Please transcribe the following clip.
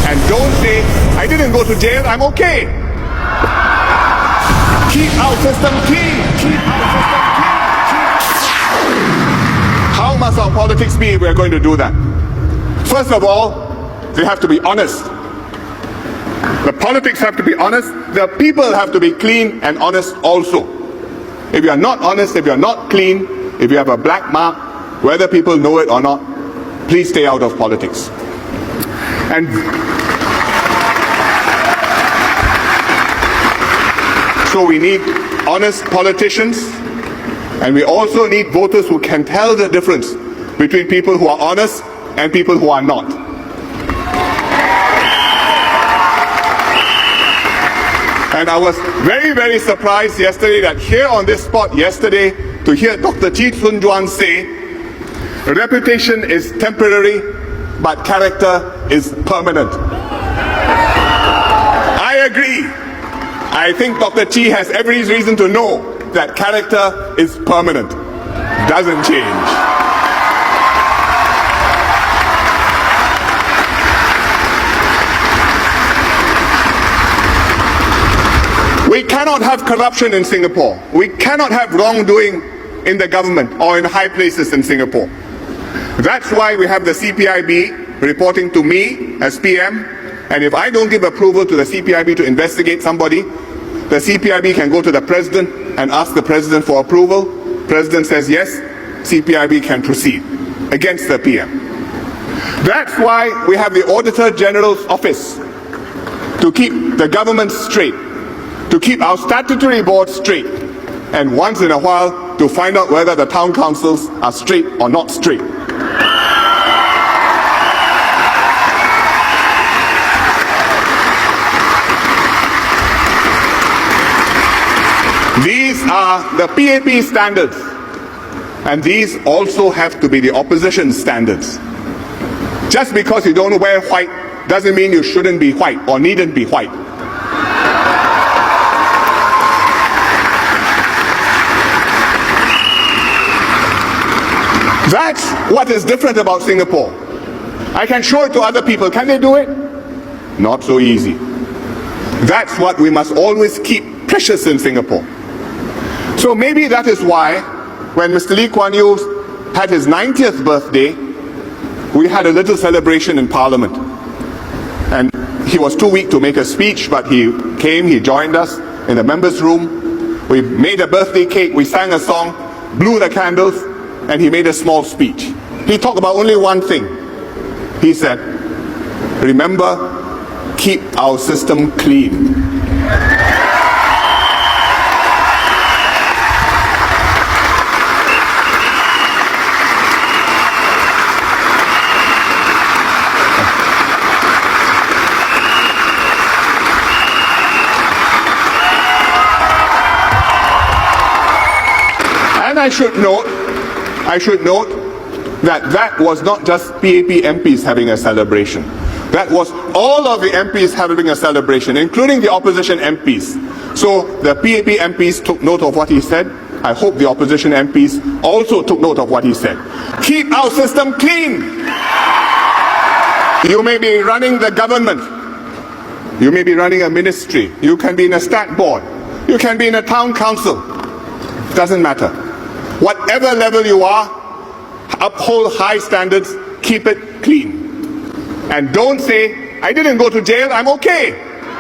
And don't say, I didn't go to jail, I'm okay. Keep our system clean. Keep our system clean. How must our politics be if we're going to do that? First of all, they have to be honest. The politics have to be honest. The people have to be clean and honest also. If you are not honest, if you are not clean, if you have a black mark, whether people know it or not, please stay out of politics. And so we need honest politicians, and we also need voters who can tell the difference between people who are honest and people who are not. And I was very, very surprised yesterday that here on this spot yesterday to hear Dr. Chhuah say, reputation is temporary, but character is permanent. I agree. I think Dr. Chi has every reason to know that character is permanent, doesn't change. We cannot have corruption in Singapore. We cannot have wrongdoing in the government or in high places in Singapore. That's why we have the CPIB reporting to me as PM, and if I don't give approval to the CPIB to investigate somebody, the CPIB can go to the President and ask the President for approval. President says yes, CPIB can proceed against the PM. That's why we have the Auditor General's office, to keep the government straight, to keep our statutory board straight, and once in a while to find out whether the town councils are straight or not straight. These are the PAP standards, and these also have to be the opposition standards. Just because you don't wear white doesn't mean you shouldn't be white or needn't be white. That's what is different about Singapore. I can show it to other people. Can they do it? Not so easy. That's what we must always keep precious in Singapore. So maybe that is why when Mr. Lee Kuan Yew had his 90th birthday, we had a little celebration in Parliament. And he was too weak to make a speech, but he came, he joined us in the members' room. We made a birthday cake, we sang a song, blew the candles, and he made a small speech. He talked about only one thing. He said, remember, keep our system clean. And I should note that that was not just PAP MPs having a celebration. That was all of the MPs having a celebration, including the opposition MPs. So the PAP MPs took note of what he said. I hope the opposition MPs also took note of what he said. Keep our system clean. You may be running the government. You may be running a ministry. You can be in a stat board. You can be in a town council. Doesn't matter. Whatever level you are, uphold high standards, keep it clean. And don't say, I didn't go to jail, I'm okay.